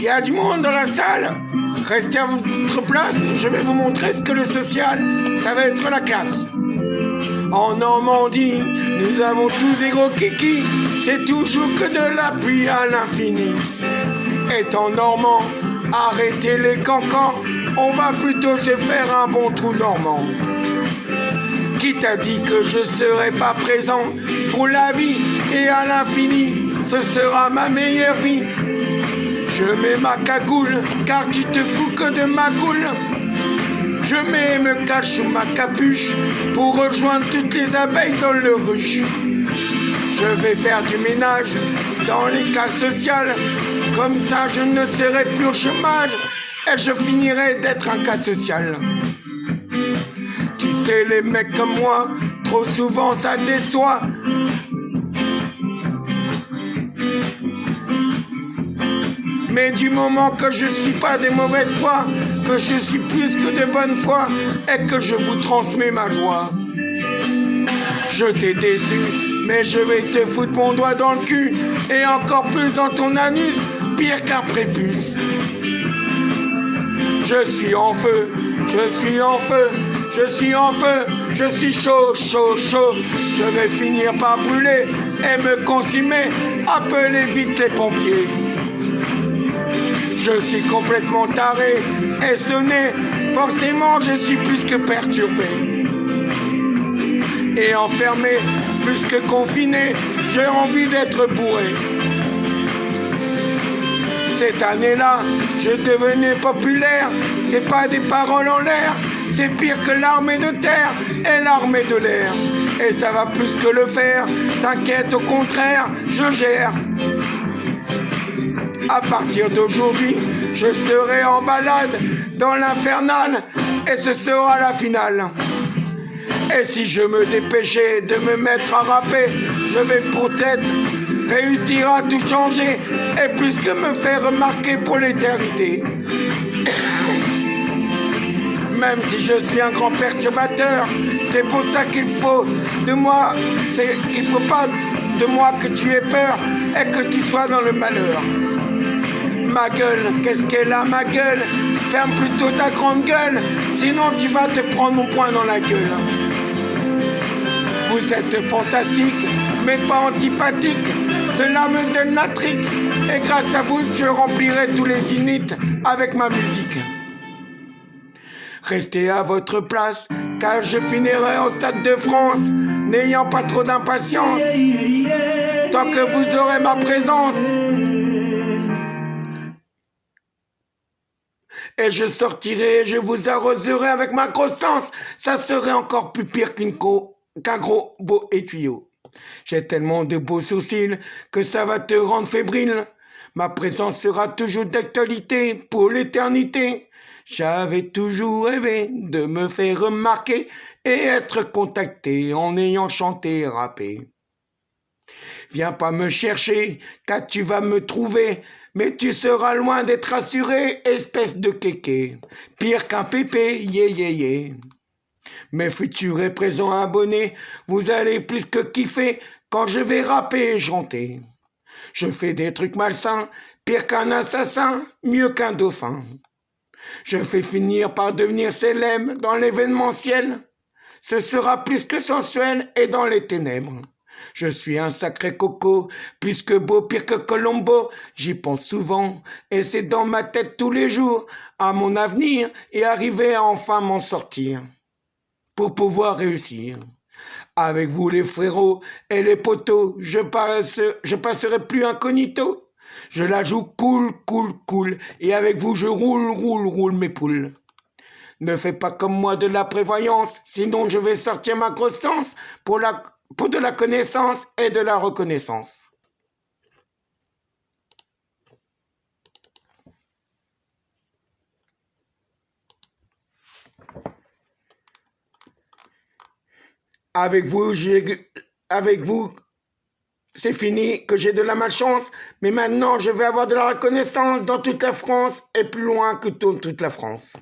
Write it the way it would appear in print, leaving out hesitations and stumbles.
Il y a du monde dans la salle. Restez à votre place, je vais vous montrer ce que le social, ça va être la classe. En Normandie, nous avons tous des gros kikis, c'est toujours que de la pluie à l'infini. Étant normand, arrêtez les cancans, on va plutôt se faire un bon trou normand. Qui t'a dit que je serai pas présent pour la vie et à l'infini, ce sera ma meilleure vie. Je mets ma cagoule, car tu te fous que de ma goule. Je me cache sous ma capuche pour rejoindre toutes les abeilles dans le ruche. Je vais faire du ménage dans les cas sociales, comme ça je ne serai plus au chômage et je finirai d'être un cas social. Tu sais, les mecs comme moi, trop souvent ça déçoit. Mais du moment que je suis pas des mauvaises foi, que je suis plus que de bonne foi, et que je vous transmets ma joie. Je t'ai déçu, mais je vais te foutre mon doigt dans le cul, et encore plus dans ton anus, pire qu'un prépuce. Je suis en feu, je suis en feu, je suis en feu, je suis chaud, chaud, chaud. Je vais finir par brûler et me consumer, appelez vite les pompiers. Je suis complètement taré et sonné, forcément je suis plus que perturbé. Et enfermé, plus que confiné, j'ai envie d'être bourré. Cette année-là, je devenais populaire, c'est pas des paroles en l'air, c'est pire que l'armée de terre et l'armée de l'air. Et ça va plus que le faire, t'inquiète, au contraire, je gère. À partir d'aujourd'hui, je serai en balade dans l'infernal et ce sera la finale. Et si je me dépêchais de me mettre à rapper, je vais peut-être réussir à tout changer et plus que me faire remarquer pour l'éternité. Même si je suis un grand perturbateur, c'est pour ça qu'il faut de moi, c'est qu'il faut pas de moi que tu aies peur et que tu sois dans le malheur. Ma gueule, qu'est-ce qu'elle a ma gueule? Ferme plutôt ta grande gueule, sinon tu vas te prendre mon poing dans la gueule. Vous êtes fantastique, mais pas antipathique, cela me donne la trique, et grâce à vous je remplirai tous les zéniths avec ma musique. Restez à votre place, car je finirai au Stade de France, n'ayant pas trop d'impatience, tant que vous aurez ma présence. Et je sortirai, je vous arroserai avec ma grosse lance. Ça serait encore plus pire qu'un gros beau étuyau. J'ai tellement de beaux sourcils que ça va te rendre fébrile. Ma présence sera toujours d'actualité pour l'éternité. J'avais toujours rêvé de me faire remarquer et être contacté en ayant chanté et rappé. Viens pas me chercher, car tu vas me trouver, mais tu seras loin d'être assuré, espèce de kéké. Pire qu'un pépé, yé. Mes futurs et présents abonnés, vous allez plus que kiffer quand je vais rapper et chanter. Je fais des trucs malsains, pire qu'un assassin, mieux qu'un dauphin. Je fais finir par devenir célèbre dans l'événementiel. Ce sera plus que sensuel et dans les ténèbres. Je suis un sacré coco, plus que beau, pire que Colombo. J'y pense souvent et c'est dans ma tête tous les jours à mon avenir et arriver à enfin m'en sortir pour pouvoir réussir. Avec vous les frérots et les poteaux, je passerai plus incognito. Je la joue cool et avec vous je roule mes poules. Ne fais pas comme moi de la prévoyance, sinon je vais sortir ma grosse lance pour de la connaissance et de la reconnaissance. Avec vous, c'est fini que j'ai de la malchance, mais maintenant je vais avoir de la reconnaissance dans toute la France et plus loin que toute la France.